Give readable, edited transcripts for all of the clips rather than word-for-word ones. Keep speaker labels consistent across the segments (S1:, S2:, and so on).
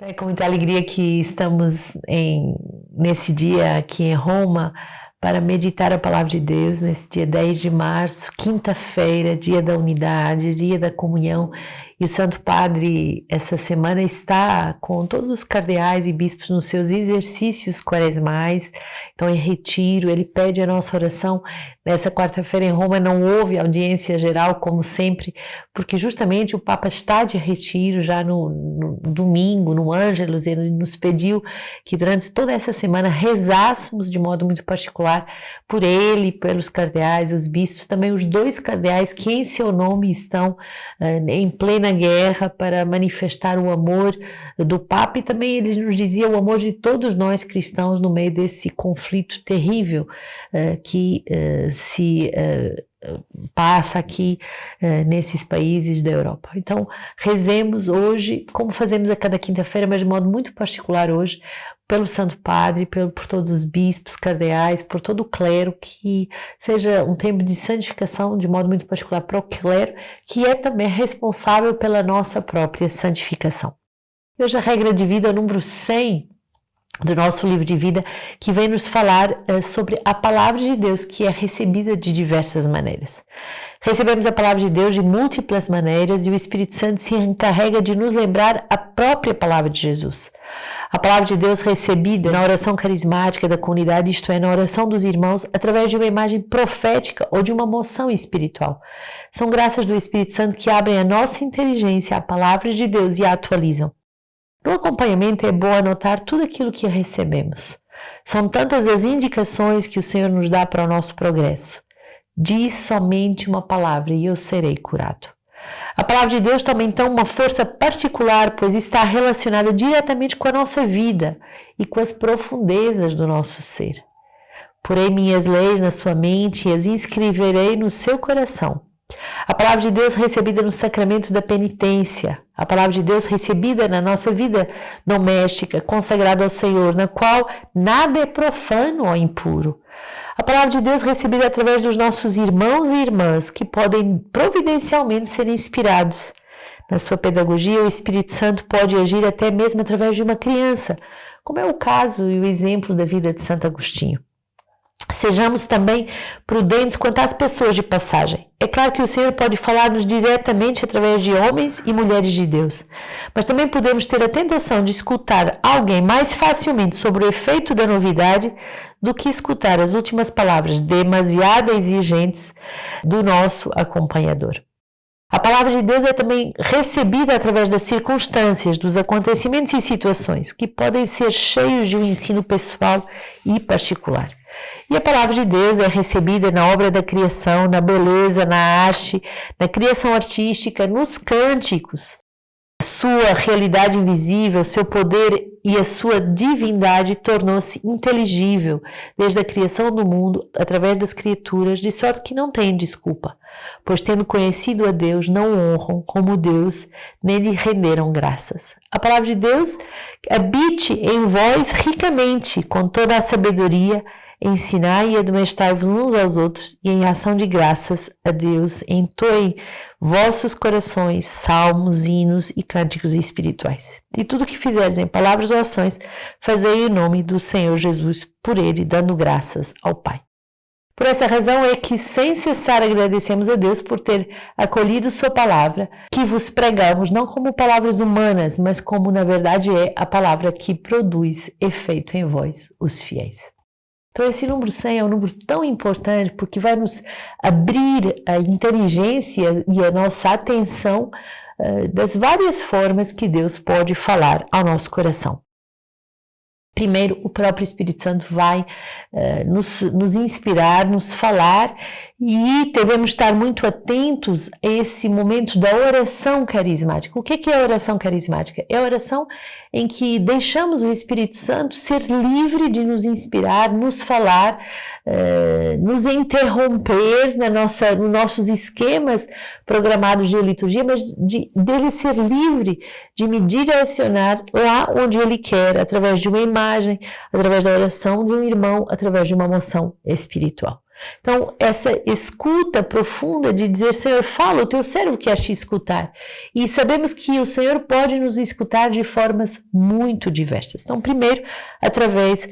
S1: É com muita alegria que estamos nesse dia aqui em Roma para meditar a palavra de Deus, nesse dia 10 de março, quinta-feira, dia da unidade, dia da comunhão. E o Santo Padre, essa semana, está com todos os cardeais e bispos nos seus exercícios quaresmais, então em retiro. Ele pede a nossa oração. Nessa quarta-feira em Roma não houve audiência geral, como sempre, porque justamente o Papa está de retiro já no domingo, no Ângelus. Ele nos pediu que durante toda essa semana rezássemos de modo muito particular por ele, pelos cardeais, os bispos, também os 2 cardeais que em seu nome estão em plena guerra para manifestar o amor do Papa, e também ele nos dizia o amor de todos nós cristãos no meio desse conflito terrível que se passa aqui nesses países da Europa. Então, rezemos hoje, como fazemos a cada quinta-feira, mas de modo muito particular hoje, pelo Santo Padre, por todos os bispos, cardeais, por todo o clero, que seja um tempo de santificação, de modo muito particular para o clero, que é também responsável pela nossa própria santificação. Hoje a regra de vida é o número 100 do nosso livro de vida, que vem nos falar sobre a palavra de Deus, que é recebida de diversas maneiras. Recebemos a palavra de Deus de múltiplas maneiras e o Espírito Santo se encarrega de nos lembrar a própria palavra de Jesus. A palavra de Deus recebida na oração carismática da comunidade, isto é, na oração dos irmãos, através de uma imagem profética ou de uma moção espiritual. São graças do Espírito Santo que abrem a nossa inteligência à palavra de Deus e a atualizam. No acompanhamento é bom anotar tudo aquilo que recebemos. São tantas as indicações que o Senhor nos dá para o nosso progresso. Diz somente uma palavra e eu serei curado. A palavra de Deus toma então uma força particular, pois está relacionada diretamente com a nossa vida e com as profundezas do nosso ser. Porei minhas leis na sua mente e as inscreverei no seu coração. A palavra de Deus recebida no sacramento da penitência, a palavra de Deus recebida na nossa vida doméstica, consagrada ao Senhor, na qual nada é profano ou impuro. A palavra de Deus recebida através dos nossos irmãos e irmãs, que podem providencialmente ser inspirados. Na sua pedagogia, o Espírito Santo pode agir até mesmo através de uma criança, como é o caso e o exemplo da vida de Santo Agostinho. Sejamos também prudentes quanto às pessoas de passagem. É claro que o Senhor pode falar-nos diretamente através de homens e mulheres de Deus, mas também podemos ter a tentação de escutar alguém mais facilmente sobre o efeito da novidade do que escutar as últimas palavras demasiado exigentes do nosso acompanhador. A palavra de Deus é também recebida através das circunstâncias, dos acontecimentos e situações, que podem ser cheios de um ensino pessoal e particular. E a palavra de Deus é recebida na obra da criação, na beleza, na arte, na criação artística, nos cânticos. A sua realidade invisível, seu poder e a sua divindade tornou-se inteligível desde a criação do mundo através das criaturas, de sorte que não têm desculpa, pois tendo conhecido a Deus, não o honram como Deus, nem lhe renderam graças. A palavra de Deus habite em vós ricamente, com toda a sabedoria. Ensinai e admoestai-vos uns aos outros, e em ação de graças a Deus entoem vossos corações salmos, hinos e cânticos espirituais. E tudo que fizerdes em palavras ou ações, fazei em nome do Senhor Jesus, por ele, dando graças ao Pai. Por essa razão é que sem cessar agradecemos a Deus por ter acolhido sua palavra, que vos pregamos não como palavras humanas, mas como na verdade é a palavra que produz efeito em vós, os fiéis. Então esse número 100 é um número tão importante porque vai nos abrir a inteligência e a nossa atenção das várias formas que Deus pode falar ao nosso coração. Primeiro, o próprio Espírito Santo vai nos inspirar, nos falar, e devemos estar muito atentos a esse momento da oração carismática. O que é a oração carismática? É a oração em que deixamos o Espírito Santo ser livre de nos inspirar, nos falar, nos interromper nos nossos esquemas programados de liturgia, mas dele ser livre de me direcionar lá onde ele quer, através de uma imagem, através da oração de um irmão, através de uma moção espiritual. Então, essa escuta profunda de dizer, Senhor, fala, o teu servo quer te escutar. E sabemos que o Senhor pode nos escutar de formas muito diversas. Então, primeiro, através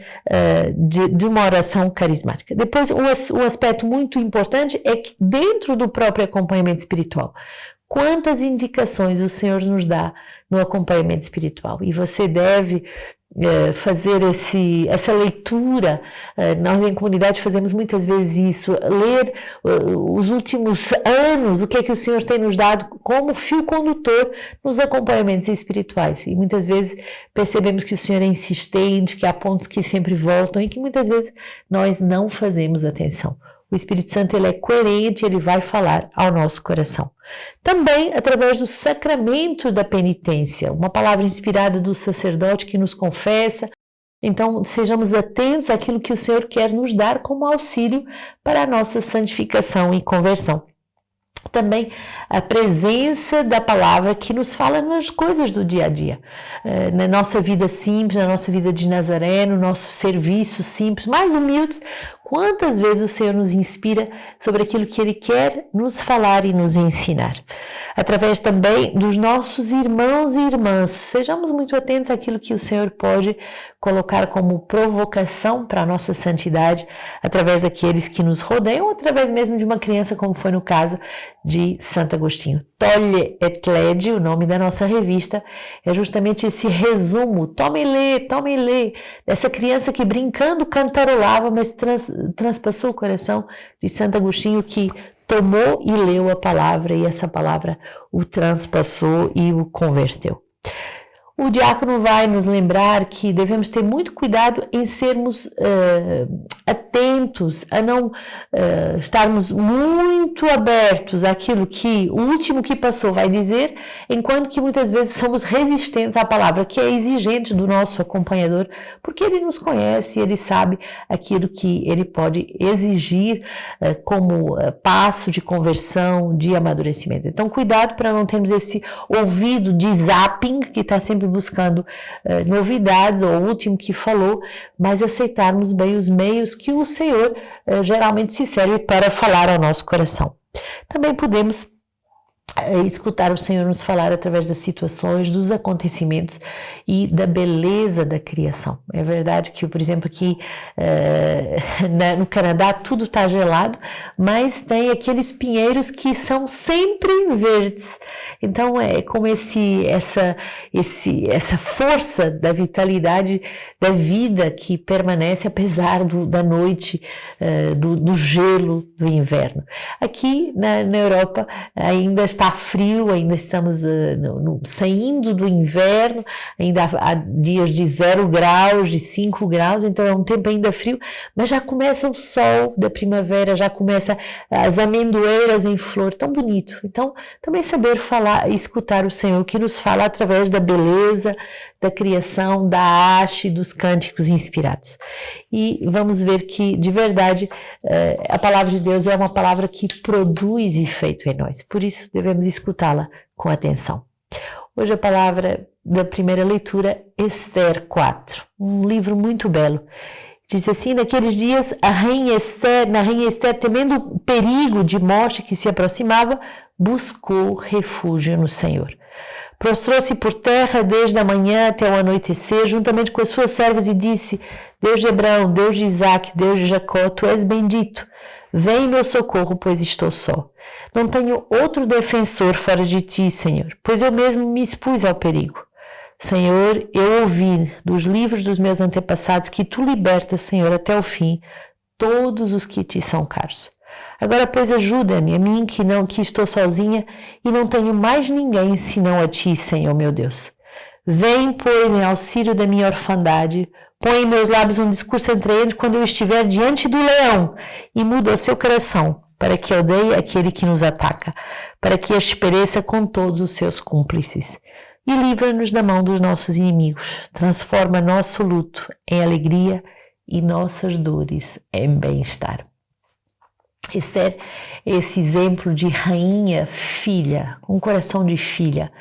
S1: de uma oração carismática. Depois, um aspecto muito importante é que dentro do próprio acompanhamento espiritual, quantas indicações o Senhor nos dá no acompanhamento espiritual. E você deve fazer essa leitura. Nós em comunidade fazemos muitas vezes isso, ler os últimos anos, o que é que o Senhor tem nos dado como fio condutor nos acompanhamentos espirituais. E muitas vezes percebemos que o Senhor é insistente, que há pontos que sempre voltam e que muitas vezes nós não fazemos atenção. O Espírito Santo, ele é coerente, ele vai falar ao nosso coração. Também através do sacramento da penitência, uma palavra inspirada do sacerdote que nos confessa. Então, sejamos atentos àquilo que o Senhor quer nos dar como auxílio para a nossa santificação e conversão. Também a presença da palavra que nos fala nas coisas do dia a dia, na nossa vida simples, na nossa vida de Nazaré, no nosso serviço simples, mais humildes. Quantas vezes o Senhor nos inspira sobre aquilo que Ele quer nos falar e nos ensinar. Através também dos nossos irmãos e irmãs, sejamos muito atentos àquilo que o Senhor pode colocar como provocação para a nossa santidade, através daqueles que nos rodeiam, ou através mesmo de uma criança, como foi no caso de Santo Agostinho. Tolle et Lege, o nome da nossa revista, é justamente esse resumo, tome e lê, dessa criança que brincando cantarolava, mas transpassou o coração de Santo Agostinho, que tomou e leu a palavra, e essa palavra o transpassou e o converteu. O diácono vai nos lembrar que devemos ter muito cuidado em sermos atentos, a não estarmos muito abertos àquilo que o último que passou vai dizer, enquanto que muitas vezes somos resistentes à palavra, que é exigente do nosso acompanhador, porque ele nos conhece, ele sabe aquilo que ele pode exigir como passo de conversão, de amadurecimento. Então, cuidado para não termos esse ouvido de zapping, que está sempre buscando novidades, ou o último que falou, mas aceitarmos bem os meios que o Senhor geralmente se serve para falar ao nosso coração. Também podemos escutar o Senhor nos falar através das situações, dos acontecimentos e da beleza da criação. É verdade que, por exemplo, aqui no Canadá tudo está gelado, mas tem aqueles pinheiros que são sempre verdes. Então é como essa força da vitalidade da vida que permanece apesar da noite, do gelo do inverno. Aqui na Europa ainda está frio, ainda estamos saindo do inverno, ainda há dias de 0 graus, de 5 graus, então é um tempo ainda frio, mas já começa o sol da primavera, já começa as amendoeiras em flor, tão bonito. Então, também saber falar e escutar o Senhor, que nos fala através da beleza, da criação, da haste, dos cânticos inspirados. E vamos ver que, de verdade, a palavra de Deus é uma palavra que produz efeito em nós. Por isso, devemos escutá-la com atenção. Hoje a palavra da primeira leitura, Esther 4, um livro muito belo. Diz assim: naqueles dias, na rainha Esther, temendo o perigo de morte que se aproximava, buscou refúgio no Senhor. Prostrou-se por terra desde a manhã até o anoitecer, juntamente com as suas servas, e disse: Deus de Abraão, Deus de Isaque, Deus de Jacó, tu és bendito. Vem em meu socorro, pois estou só. Não tenho outro defensor fora de ti, Senhor, pois eu mesmo me expus ao perigo. Senhor, eu ouvi dos livros dos meus antepassados que tu libertas, Senhor, até o fim, todos os que te são caros. Agora, pois, ajuda-me, a mim que estou sozinha e não tenho mais ninguém senão a ti, Senhor, meu Deus. Vem, pois, em auxílio da minha orfandade, põe em meus lábios um discurso atraente quando eu estiver diante do leão, e muda o seu coração, para que odeie aquele que nos ataca, para que este pereça com todos os seus cúmplices. E livra-nos da mão dos nossos inimigos, transforma nosso luto em alegria e nossas dores em bem-estar. Esther é esse exemplo de rainha, filha, um coração de filha,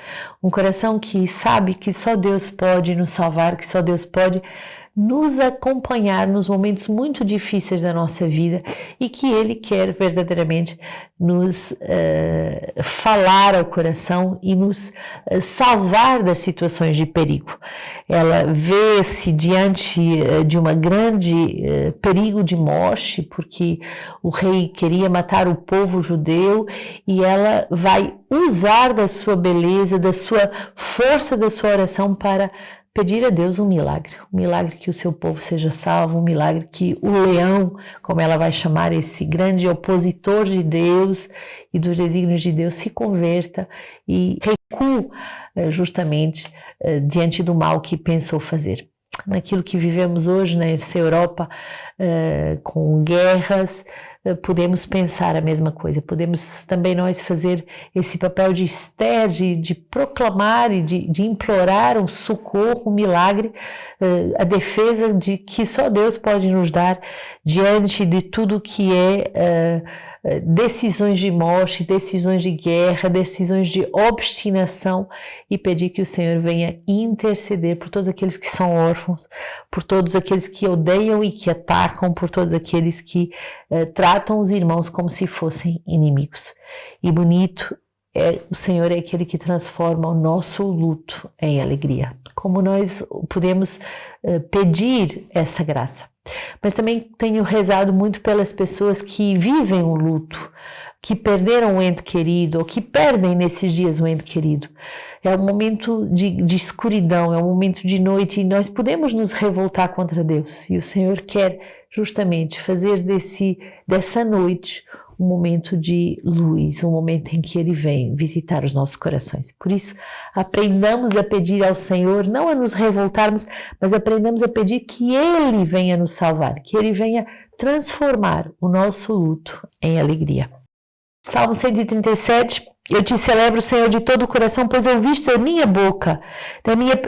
S1: um coração que sabe que só Deus pode nos salvar, que só Deus pode nos acompanhar nos momentos muito difíceis da nossa vida e que Ele quer verdadeiramente nos falar ao coração e nos salvar das situações de perigo. Ela vê-se diante de uma grande perigo de morte, porque o rei queria matar o povo judeu, e ela vai usar da sua beleza, da sua força, da sua oração para pedir a Deus um milagre que o seu povo seja salvo, um milagre que o leão, como ela vai chamar esse grande opositor de Deus e dos desígnios de Deus, se converta e recua justamente diante do mal que pensou fazer. Naquilo que vivemos hoje nessa Europa, com guerras, podemos pensar a mesma coisa, podemos também nós fazer esse papel de Esther, de proclamar e de implorar um socorro, um milagre, a defesa de que só Deus pode nos dar diante de tudo que é decisões de morte, decisões de guerra, decisões de obstinação, e pedir que o Senhor venha interceder por todos aqueles que são órfãos, por todos aqueles que odeiam e que atacam, por todos aqueles que tratam os irmãos como se fossem inimigos. E bonito o Senhor é aquele que transforma o nosso luto em alegria. Como nós podemos pedir essa graça? Mas também tenho rezado muito pelas pessoas que vivem o luto, que perderam um ente querido ou que perdem nesses dias um ente querido. É um momento de escuridão, é um momento de noite, e nós podemos nos revoltar contra Deus. E o Senhor quer justamente fazer dessa noite um momento de luz, um momento em que Ele vem visitar os nossos corações. Por isso, aprendamos a pedir ao Senhor, não a nos revoltarmos, mas aprendamos a pedir que Ele venha nos salvar, que Ele venha transformar o nosso luto em alegria. Salmo 137, eu te celebro, Senhor, de todo o coração, pois ouviste a minha boca.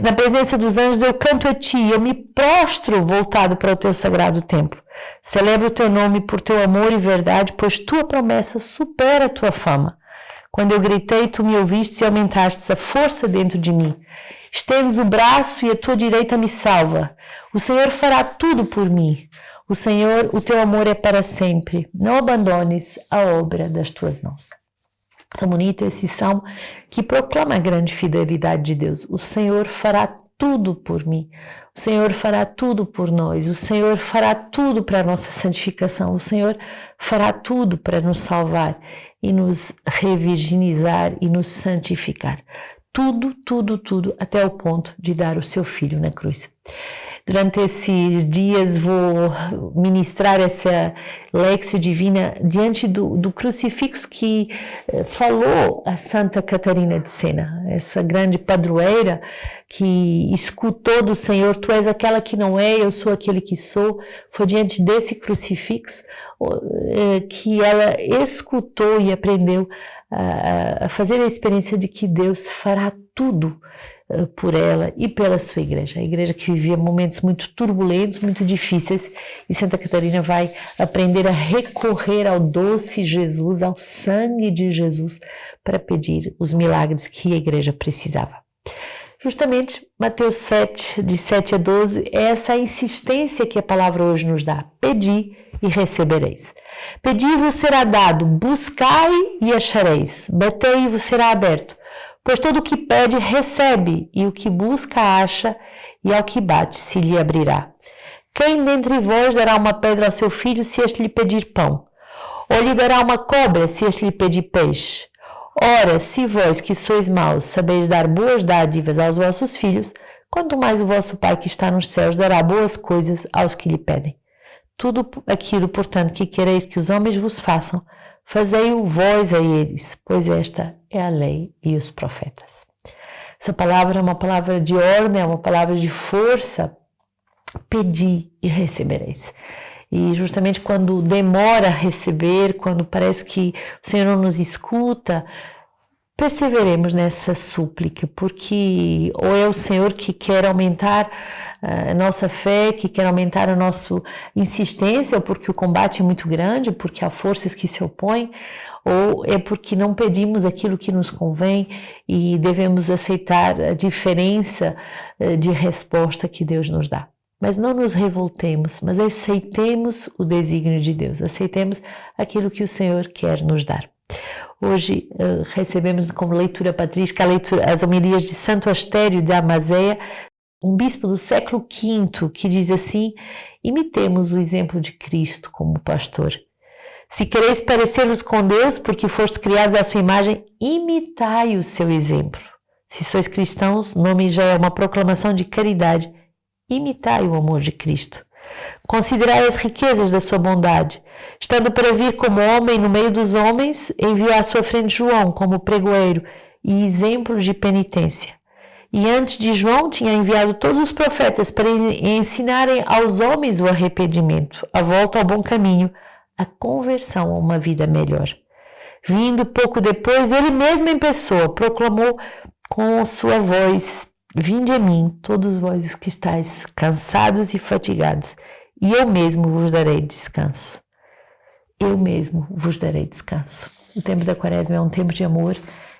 S1: Na presença dos anjos eu canto a ti, eu me prostro voltado para o teu sagrado templo. Celebro o teu nome por teu amor e verdade, pois tua promessa supera a tua fama. Quando eu gritei, tu me ouviste e aumentaste a força dentro de mim. Estendes o braço e a tua direita me salva. O Senhor fará tudo por mim. O Senhor, o teu amor é para sempre. Não abandones a obra das tuas mãos. Tão bonito esse salmo que proclama a grande fidelidade de Deus. O Senhor fará tudo por mim. O Senhor fará tudo por nós. O Senhor fará tudo para a nossa santificação. O Senhor fará tudo para nos salvar e nos revirginizar e nos santificar. Tudo, tudo, tudo, até o ponto de dar o seu Filho na cruz. Durante esses dias vou ministrar essa Lectio Divina diante do crucifixo que falou a Santa Catarina de Sena, essa grande padroeira que escutou do Senhor, tu és aquela que não é, eu sou aquele que sou. Foi diante desse crucifixo que ela escutou e aprendeu a fazer a experiência de que Deus fará tudo por ela e pela sua igreja. A igreja que vivia momentos muito turbulentos, muito difíceis, e Santa Catarina vai aprender a recorrer ao doce Jesus, ao sangue de Jesus, para pedir os milagres que a igreja precisava. Justamente Mateus 7, de 7 a 12, é essa insistência que a palavra hoje nos dá. Pedi e recebereis. Pedi e vos será dado, buscai e achareis, batei e vos será aberto. Pois todo o que pede, recebe, e o que busca, acha, e ao que bate, se lhe abrirá. Quem dentre vós dará uma pedra ao seu filho, se este lhe pedir pão? Ou lhe dará uma cobra, se este lhe pedir peixe? Ora, se vós que sois maus sabeis dar boas dádivas aos vossos filhos, quanto mais o vosso Pai que está nos céus dará boas coisas aos que lhe pedem. Tudo aquilo, portanto, que quereis que os homens vos façam, fazei-o vós a eles, pois esta é a lei e os profetas. Essa palavra é uma palavra de ordem, é uma palavra de força. Pedi e recebereis. E justamente quando demora a receber, quando parece que o Senhor não nos escuta, perseveremos nessa súplica, porque ou é o Senhor que quer aumentar a nossa fé, que quer aumentar a nossa insistência, ou porque o combate é muito grande, porque há forças que se opõem, ou é porque não pedimos aquilo que nos convém e devemos aceitar a diferença de resposta que Deus nos dá. Mas não nos revoltemos, mas aceitemos o desígnio de Deus, aceitemos aquilo que o Senhor quer nos dar. Hoje recebemos como leitura patrística as homilias de Santo Astério de Amazeia, um bispo do século V, que diz assim: imitemos o exemplo de Cristo como pastor. Se quereis parecer-vos com Deus, porque fostes criados à sua imagem, imitai o seu exemplo. Se sois cristãos, o nome já é uma proclamação de caridade. Imitai o amor de Cristo. Considerai as riquezas da sua bondade. Estando para vir como homem no meio dos homens, enviou à sua frente João como pregoeiro e exemplo de penitência. E antes de João tinha enviado todos os profetas para ensinarem aos homens o arrependimento, a volta ao bom caminho, a conversão a uma vida melhor. Vindo pouco depois, ele mesmo em pessoa proclamou com sua voz: vinde a mim, todos vós os que estáis cansados e fatigados, e eu mesmo vos darei descanso. Eu mesmo vos darei descanso. O tempo da Quaresma é um tempo de amor,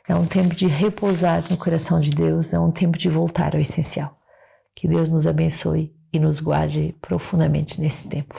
S1: é um tempo de repousar no coração de Deus, é um tempo de voltar ao essencial. Que Deus nos abençoe e nos guarde profundamente nesse tempo.